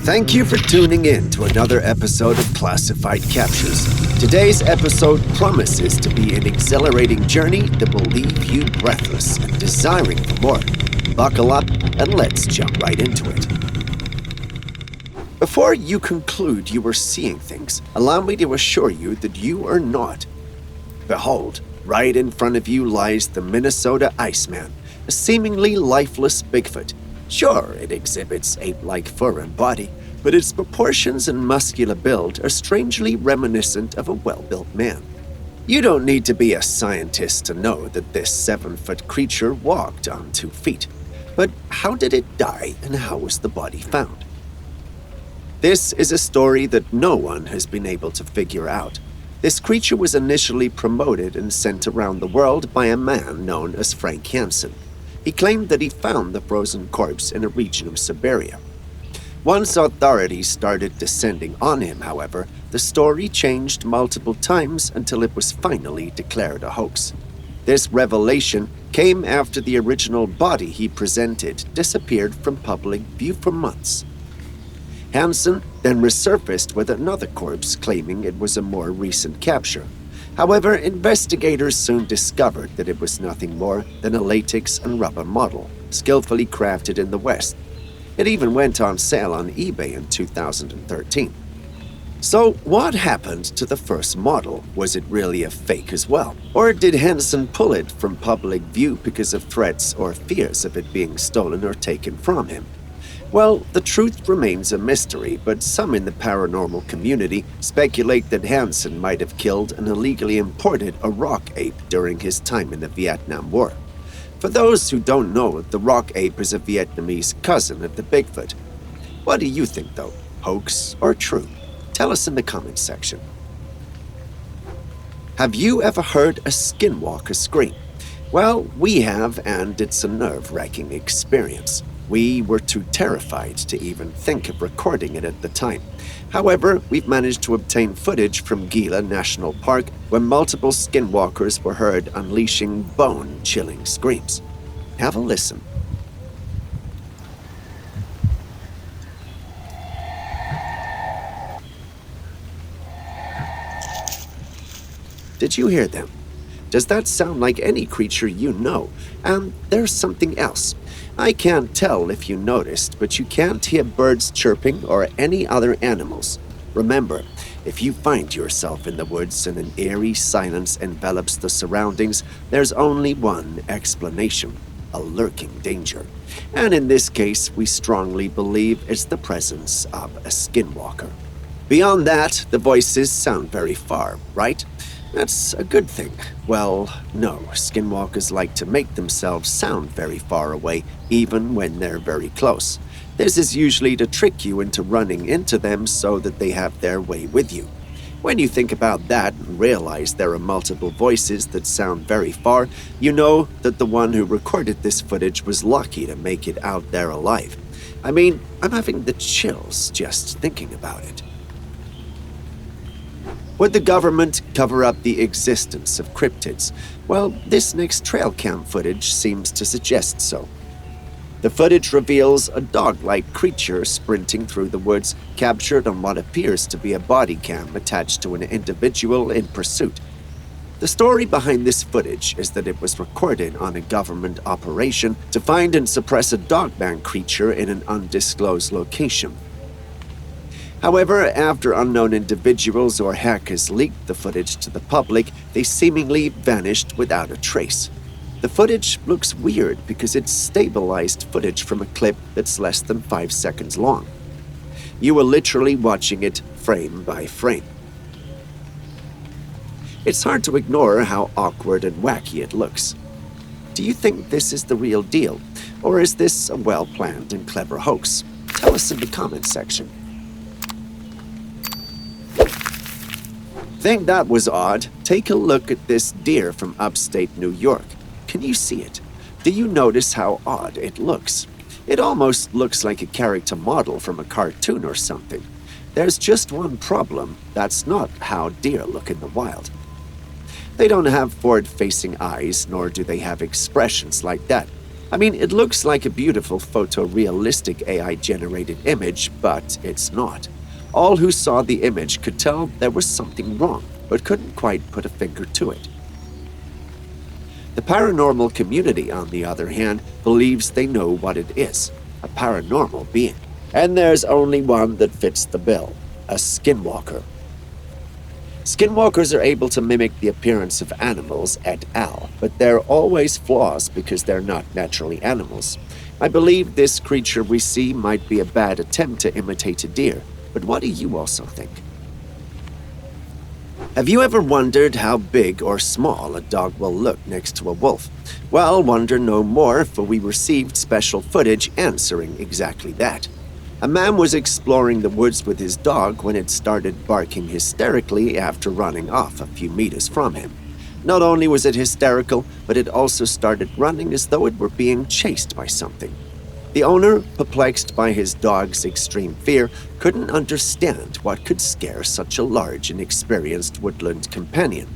Thank you for tuning in to another episode of Classified Captures. Today's episode promises to be an exhilarating journey that will leave you breathless and desiring for more. Buckle up and let's jump right into it. Before you conclude you are seeing things, allow me to assure you that you are not. Behold, right in front of you lies the Minnesota Iceman, a seemingly lifeless Bigfoot. Sure, it exhibits ape-like fur and body, but its proportions and muscular build are strangely reminiscent of a well-built man. You don't need to be a scientist to know that this 7-foot creature walked on 2 feet. But how did it die and how was the body found? This is a story that no one has been able to figure out. This creature was initially promoted and sent around the world by a man known as Frank Hansen. He claimed that he found the frozen corpse in a region of Siberia. Once authorities started descending on him, however, the story changed multiple times until it was finally declared a hoax. This revelation came after the original body he presented disappeared from public view for months. Hansen then resurfaced with another corpse, claiming it was a more recent capture. However, investigators soon discovered that it was nothing more than a latex and rubber model, skillfully crafted in the West. It even went on sale on eBay in 2013. So, what happened to the first model? Was it really a fake as well? Or did Hansen pull it from public view because of threats or fears of it being stolen or taken from him? Well, the truth remains a mystery, but some in the paranormal community speculate that Hansen might have killed and illegally imported a rock ape during his time in the Vietnam War. For those who don't know, the rock ape is a Vietnamese cousin of the Bigfoot. What do you think, though? Hoax or true? Tell us in the comments section. Have you ever heard a skinwalker scream? Well, we have, and it's a nerve-wracking experience. We were too terrified to even think of recording it at the time. However, we've managed to obtain footage from Gila National Park where multiple skinwalkers were heard unleashing bone-chilling screams. Have a listen. Did you hear them? Does that sound like any creature you know? And there's something else. I can't tell if you noticed, but you can't hear birds chirping or any other animals. Remember, if you find yourself in the woods and an eerie silence envelops the surroundings, there's only one explanation: a lurking danger. And in this case, we strongly believe it's the presence of a skinwalker. Beyond that, the voices sound very far, right? That's a good thing. Well, no, skinwalkers like to make themselves sound very far away, even when they're very close. This is usually to trick you into running into them so that they have their way with you. When you think about that and realize there are multiple voices that sound very far, you know that the one who recorded this footage was lucky to make it out there alive. I mean, I'm having the chills just thinking about it. Would the government cover up the existence of cryptids? Well, this next trail cam footage seems to suggest so. The footage reveals a dog-like creature sprinting through the woods, captured on what appears to be a body cam attached to an individual in pursuit. The story behind this footage is that it was recorded on a government operation to find and suppress a dogman creature in an undisclosed location. However, after unknown individuals or hackers leaked the footage to the public, they seemingly vanished without a trace. The footage looks weird because it's stabilized footage from a clip that's less than 5 seconds long. You are literally watching it frame by frame. It's hard to ignore how awkward and wacky it looks. Do you think this is the real deal, or is this a well-planned and clever hoax? Tell us in the comments section. Think that was odd? Take a look at this deer from upstate New York. Can you see it? Do you notice how odd it looks? It almost looks like a character model from a cartoon or something. There's just one problem: that's not how deer look in the wild. They don't have forward-facing eyes, nor do they have expressions like that. I mean, it looks like a beautiful photorealistic AI-generated image, but it's not. All who saw the image could tell there was something wrong, but couldn't quite put a finger to it. The paranormal community, on the other hand, believes they know what it is: a paranormal being. And there's only one that fits the bill: a skinwalker. Skinwalkers are able to mimic the appearance of animals et al., but they're always flaws because they're not naturally animals. I believe this creature we see might be a bad attempt to imitate a deer, but what do you also think? Have you ever wondered how big or small a dog will look next to a wolf? Well, wonder no more, for we received special footage answering exactly that. A man was exploring the woods with his dog when it started barking hysterically after running off a few meters from him. Not only was it hysterical, but it also started running as though it were being chased by something. The owner, perplexed by his dog's extreme fear, couldn't understand what could scare such a large and experienced woodland companion.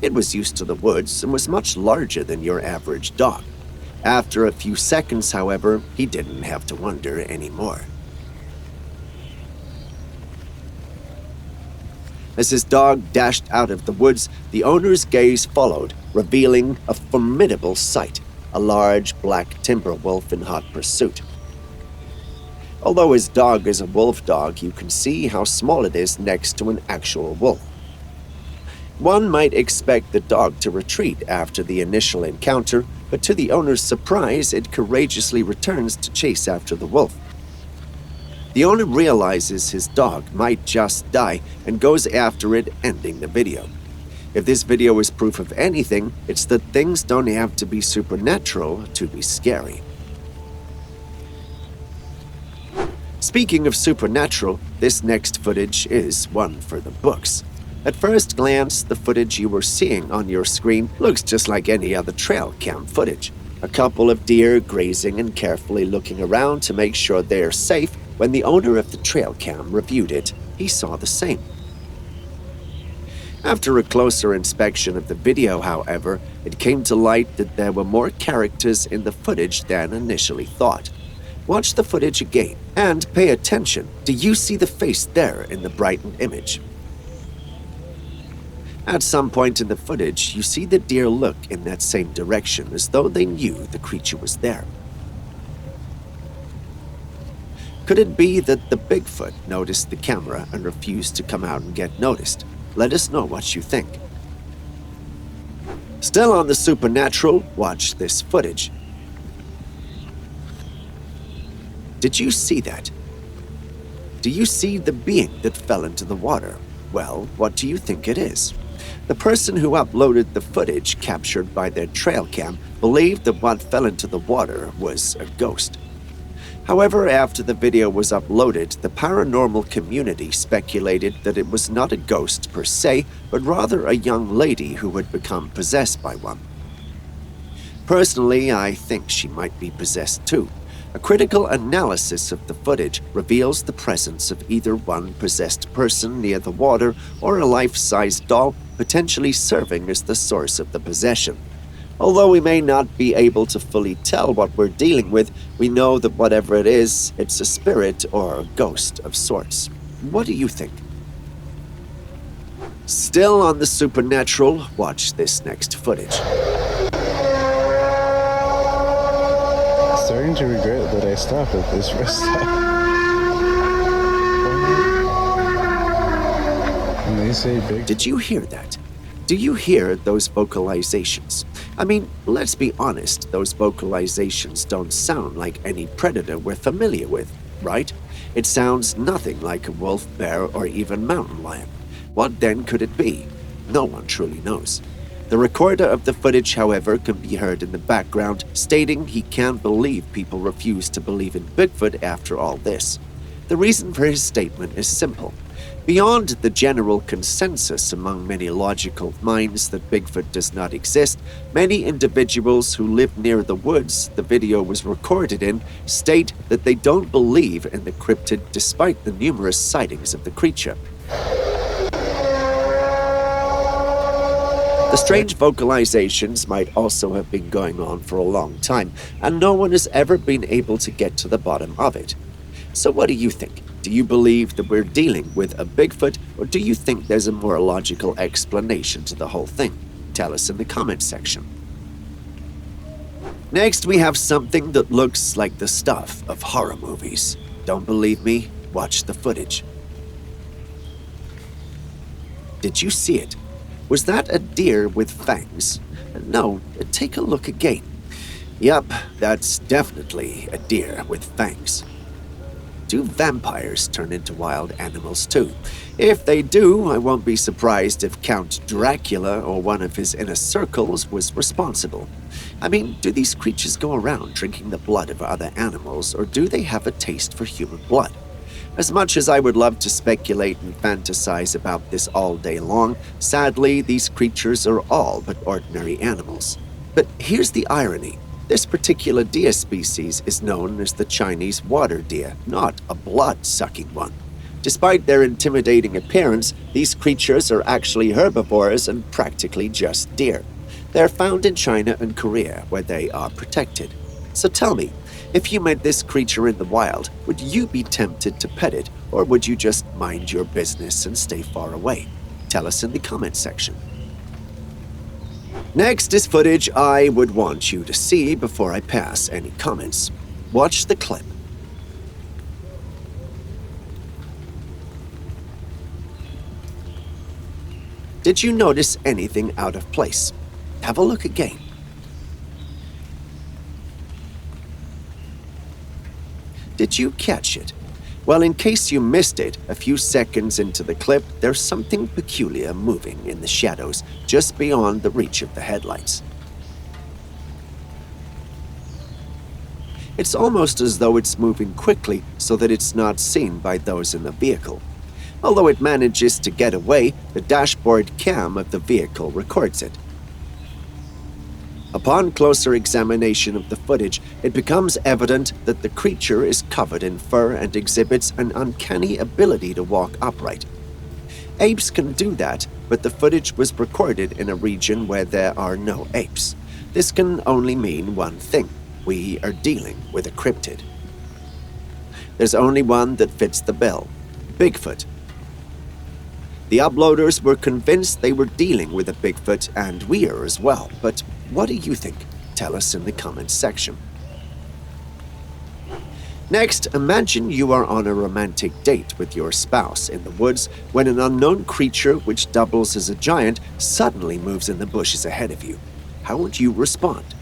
It was used to the woods and was much larger than your average dog. After a few seconds, however, he didn't have to wonder anymore. As his dog dashed out of the woods, the owner's gaze followed, revealing a formidable sight: a large black timber wolf in hot pursuit. Although his dog is a wolf dog, you can see how small it is next to an actual wolf. One might expect the dog to retreat after the initial encounter, but to the owner's surprise, it courageously returns to chase after the wolf. The owner realizes his dog might just die and goes after it, ending the video. If this video is proof of anything, it's that things don't have to be supernatural to be scary. Speaking of supernatural, this next footage is one for the books. At first glance, the footage you were seeing on your screen looks just like any other trail cam footage. A couple of deer grazing and carefully looking around to make sure they're safe. When the owner of the trail cam reviewed it, he saw the same. After a closer inspection of the video, however, it came to light that there were more characters in the footage than initially thought. Watch the footage again and pay attention. Do you see the face there in the brightened image? At some point in the footage, you see the deer look in that same direction as though they knew the creature was there. Could it be that the Bigfoot noticed the camera and refused to come out and get noticed? Let us know what you think. Still on the supernatural, watch this footage. Did you see that? Do you see the being that fell into the water? Well, what do you think it is? The person who uploaded the footage captured by their trail cam believed that what fell into the water was a ghost. However, after the video was uploaded, the paranormal community speculated that it was not a ghost per se, but rather a young lady who had become possessed by one. Personally, I think she might be possessed too. A critical analysis of the footage reveals the presence of either one possessed person near the water or a life-size doll, potentially serving as the source of the possession. Although we may not be able to fully tell what we're dealing with, we know that whatever it is, it's a spirit or a ghost of sorts. What do you think? Still on the supernatural, watch this next footage. Starting to regret that I stopped at this rest stop. And they say big. Did you hear that? Do you hear those vocalizations? I mean, let's be honest, those vocalizations don't sound like any predator we're familiar with, right? It sounds nothing like a wolf, bear, or even mountain lion. What then could it be? No one truly knows. The recorder of the footage, however, can be heard in the background, stating he can't believe people refuse to believe in Bigfoot after all this. The reason for his statement is simple. Beyond the general consensus among many logical minds that Bigfoot does not exist, many individuals who live near the woods the video was recorded in state that they don't believe in the cryptid despite the numerous sightings of the creature. The The strange vocalizations might also have been going on for a long time, and no one has ever been able to get to the bottom of it. So what do you think? Do you believe that we're dealing with a Bigfoot, or do you think there's a more logical explanation to the whole thing? Tell us in the comments section. Next, we have something that looks like the stuff of horror movies. Don't believe me? Watch the footage. Did you see it? Was that a deer with fangs? No, take a look again. Yup, that's definitely a deer with fangs. Do vampires turn into wild animals too? If they do, I won't be surprised if Count Dracula or one of his inner circles was responsible. I mean, do these creatures go around drinking the blood of other animals, or do they have a taste for human blood? As much as I would love to speculate and fantasize about this all day long, sadly, these creatures are all but ordinary animals. But here's the irony. This particular deer species is known as the Chinese water deer, not a blood-sucking one. Despite their intimidating appearance, these creatures are actually herbivores and practically just deer. They're found in China and Korea, where they are protected. So tell me, if you met this creature in the wild, would you be tempted to pet it, or would you just mind your business and stay far away? Tell us in the comments section. Next is footage I would want you to see before I pass any comments. Watch the clip. Did you notice anything out of place? Have a look again. Did you catch it? Well, in case you missed it, a few seconds into the clip, there's something peculiar moving in the shadows just beyond the reach of the headlights. It's almost as though it's moving quickly so that it's not seen by those in the vehicle. Although it manages to get away, the dashboard cam of the vehicle records it. Upon closer examination of the footage, it becomes evident that the creature is covered in fur and exhibits an uncanny ability to walk upright. Apes can do that, but the footage was recorded in a region where there are no apes. This can only mean one thing: we are dealing with a cryptid. There's only one that fits the bill: Bigfoot. The uploaders were convinced they were dealing with a Bigfoot, and we are as well, but what do you think? Tell us in the comments section. Next, imagine you are on a romantic date with your spouse in the woods when an unknown creature which doubles as a giant suddenly moves in the bushes ahead of you. How would you respond?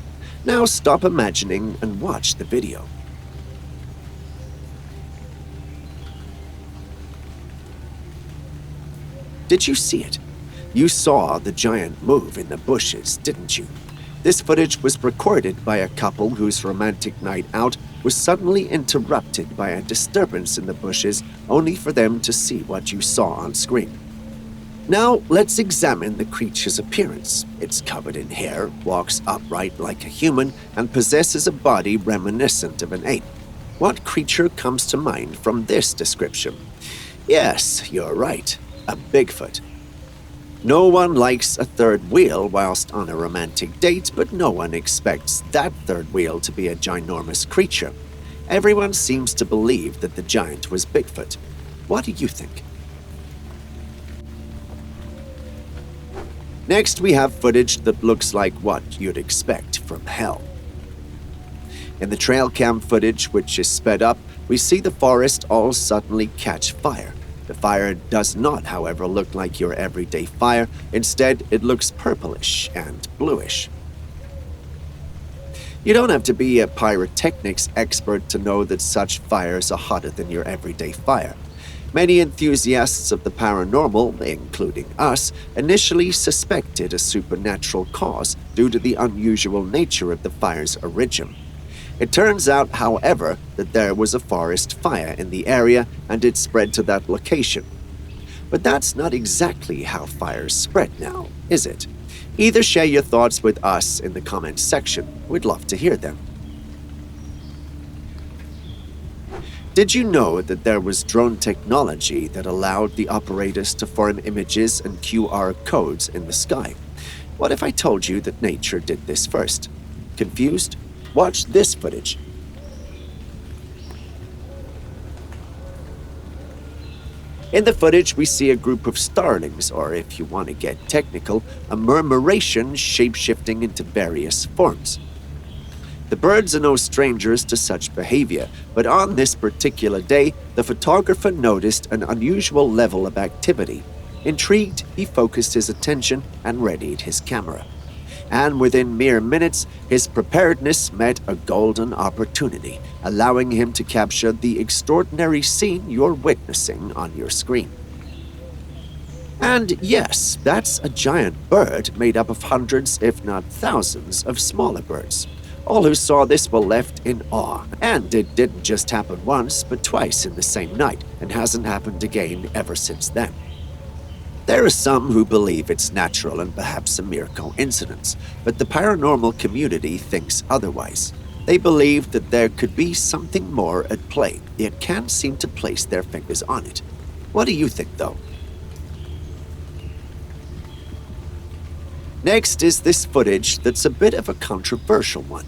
Now stop imagining and watch the video. Did you see it? You saw the giant move in the bushes, didn't you? This footage was recorded by a couple whose romantic night out was suddenly interrupted by a disturbance in the bushes, only for them to see what you saw on screen. Now, let's examine the creature's appearance. It's covered in hair, walks upright like a human, and possesses a body reminiscent of an ape. What creature comes to mind from this description? Yes, you're right. A Bigfoot. No one likes a third wheel whilst on a romantic date, but no one expects that third wheel to be a ginormous creature. Everyone seems to believe that the giant was Bigfoot. What do you think? Next, we have footage that looks like what you'd expect from hell. In the trail cam footage, which is sped up, we see the forest all suddenly catch fire. The fire does not, however, look like your everyday fire. Instead, it looks purplish and bluish. You don't have to be a pyrotechnics expert to know that such fires are hotter than your everyday fire. Many enthusiasts of the paranormal, including us, initially suspected a supernatural cause due to the unusual nature of the fire's origin. It turns out, however, that there was a forest fire in the area and it spread to that location. But that's not exactly how fires spread now, is it? Either share your thoughts with us in the comments section. We'd love to hear them. Did you know that there was drone technology that allowed the operators to form images and QR codes in the sky? What if I told you that nature did this first? Confused? Watch this footage. In the footage, we see a group of starlings, or if you want to get technical, a murmuration shape-shifting into various forms. The birds are no strangers to such behavior, but on this particular day, the photographer noticed an unusual level of activity. Intrigued, he focused his attention and readied his camera. And within mere minutes, his preparedness met a golden opportunity, allowing him to capture the extraordinary scene you're witnessing on your screen. And yes, that's a giant bird made up of hundreds, if not thousands, of smaller birds. All who saw this were left in awe, and it didn't just happen once, but twice in the same night, and hasn't happened again ever since then. There are some who believe it's natural and perhaps a mere coincidence, but the paranormal community thinks otherwise. They believe that there could be something more at play, yet can't seem to place their fingers on it. What do you think, though? Next is this footage that's a bit of a controversial one.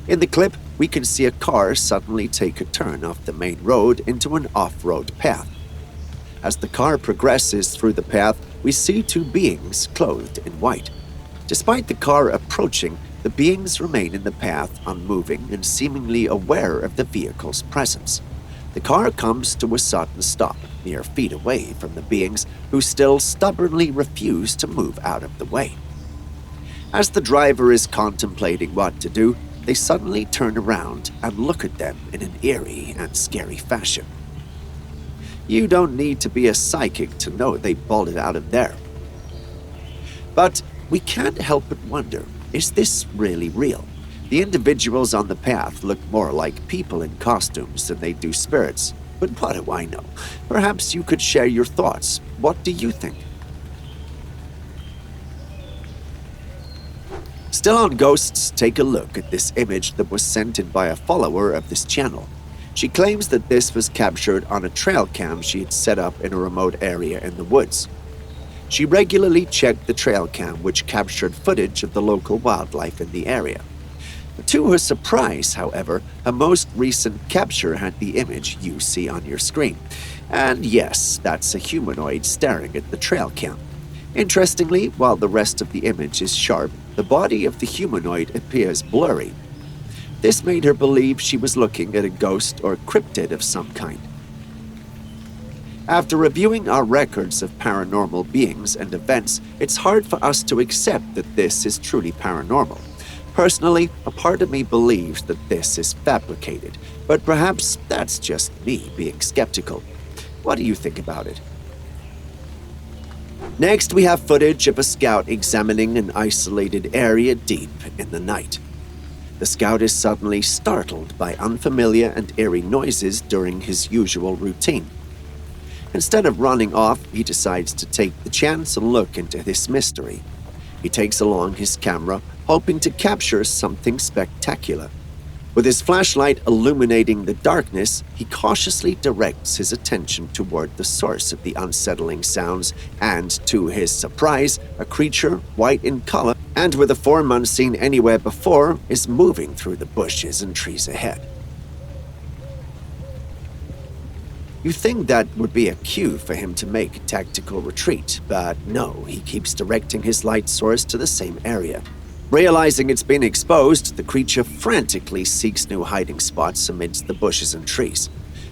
In the clip, we can see a car suddenly take a turn off the main road into an off-road path. As the car progresses through the path, we see two beings clothed in white. Despite the car approaching, the beings remain in the path, unmoving and seemingly aware of the vehicle's presence. The car comes to a sudden stop, mere feet away from the beings, who still stubbornly refuse to move out of the way. As the driver is contemplating what to do, they suddenly turn around and look at them in an eerie and scary fashion. You don't need to be a psychic to know they bolted out of there. But we can't help but wonder, is this really real? The individuals on the path look more like people in costumes than they do spirits. But what do I know? Perhaps you could share your thoughts. What do you think? Still on ghosts, take a look at this image that was sent in by a follower of this channel. She claims that this was captured on a trail cam she had set up in a remote area in the woods. She regularly checked the trail cam, which captured footage of the local wildlife in the area. To her surprise, however, her most recent capture had the image you see on your screen. And yes, that's a humanoid staring at the trail cam. Interestingly, while the rest of the image is sharp, the body of the humanoid appears blurry. This made her believe she was looking at a ghost or cryptid of some kind. After reviewing our records of paranormal beings and events, it's hard for us to accept that this is truly paranormal. Personally, a part of me believes that this is fabricated, but perhaps that's just me being skeptical. What do you think about it? Next, we have footage of a scout examining an isolated area deep in the night. The scout is suddenly startled by unfamiliar and eerie noises during his usual routine. Instead of running off, he decides to take the chance and look into this mystery. He takes along his camera, hoping to capture something spectacular. With his flashlight illuminating the darkness, he cautiously directs his attention toward the source of the unsettling sounds, and to his surprise, a creature, white in color and with a form unseen anywhere before, is moving through the bushes and trees ahead. You think that would be a cue for him to make a tactical retreat, but no, he keeps directing his light source to the same area. Realizing it's been exposed, the creature frantically seeks new hiding spots amidst the bushes and trees.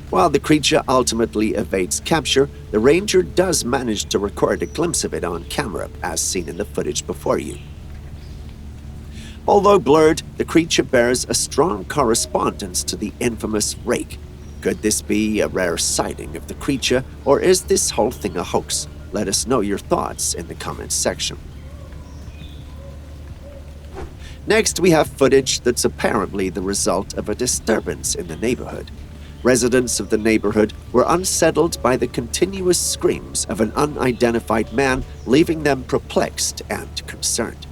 While the creature ultimately evades capture, the ranger does manage to record a glimpse of it on camera, as seen in the footage before you. Although blurred, the creature bears a strong correspondence to the infamous rake. Could this be a rare sighting of the creature, or is this whole thing a hoax? Let us know your thoughts in the comments section. Next, we have footage that's apparently the result of a disturbance in the neighborhood. Residents of the neighborhood were unsettled by the continuous screams of an unidentified man, leaving them perplexed and concerned.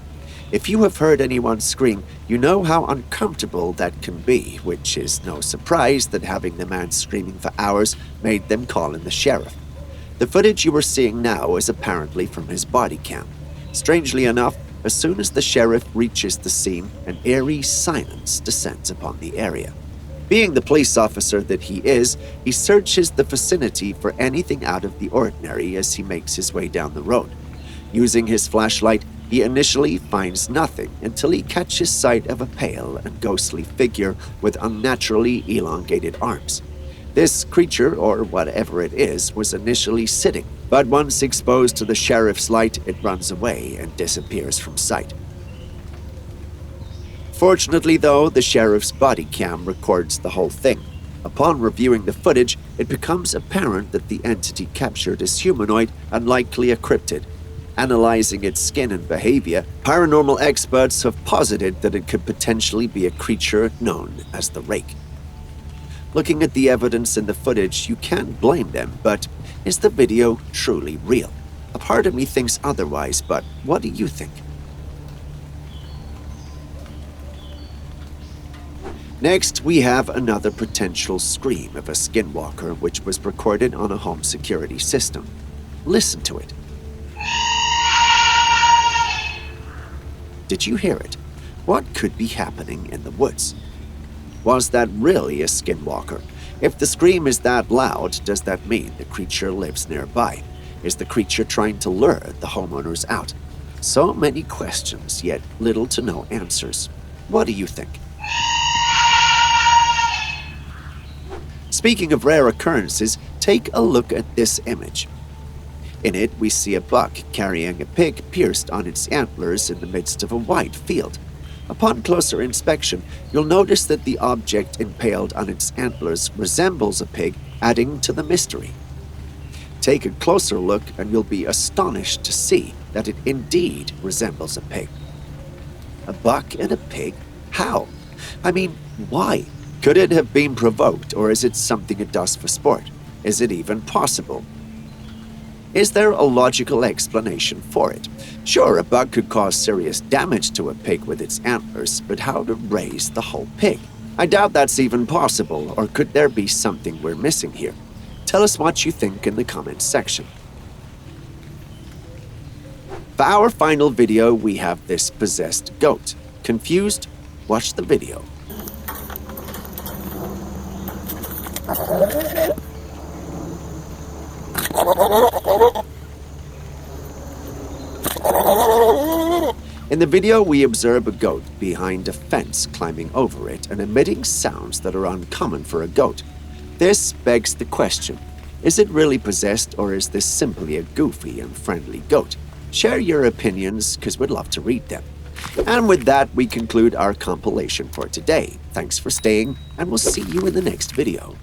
If you have heard anyone scream, you know how uncomfortable that can be, which is no surprise that having the man screaming for hours made them call in the sheriff. The footage you are seeing now is apparently from his body cam. Strangely enough, as soon as the sheriff reaches the scene, an eerie silence descends upon the area. Being the police officer that he is, he searches the vicinity for anything out of the ordinary as he makes his way down the road. Using his flashlight, he initially finds nothing until he catches sight of a pale and ghostly figure with unnaturally elongated arms. This creature, or whatever it is, was initially sitting, but once exposed to the sheriff's light, it runs away and disappears from sight. Fortunately, though, the sheriff's body cam records the whole thing. Upon reviewing the footage, it becomes apparent that the entity captured is humanoid and likely a cryptid. Analyzing its skin and behavior, paranormal experts have posited that it could potentially be a creature known as the Rake. Looking at the evidence in the footage, you can't blame them, but is the video truly real? A part of me thinks otherwise, but what do you think? Next, we have another potential scream of a skinwalker which was recorded on a home security system. Listen to it. Did you hear it? What could be happening in the woods? Was that really a skinwalker? If the scream is that loud, does that mean the creature lives nearby? Is the creature trying to lure the homeowners out? So many questions, yet little to no answers. What do you think? Speaking of rare occurrences, take a look at this image. In it, we see a buck carrying a pig pierced on its antlers in the midst of a wide field. Upon closer inspection, you'll notice that the object impaled on its antlers resembles a pig, adding to the mystery. Take a closer look and you'll be astonished to see that it indeed resembles a pig. A buck and a pig? How? I mean, why? Could it have been provoked, or is it something it does for sport? Is it even possible? Is there a logical explanation for it? Sure, a buck could cause serious damage to a pig with its antlers, but how to raise the whole pig? I doubt that's even possible, or could there be something we're missing here? Tell us what you think in the comments section. For our final video, we have this possessed goat. Confused? Watch the video. In the video, we observe a goat behind a fence climbing over it and emitting sounds that are uncommon for a goat. This begs the question, is it really possessed, or is this simply a goofy and friendly goat? Share your opinions, because we'd love to read them. And with that, we conclude our compilation for today. Thanks for staying, and we'll see you in the next video.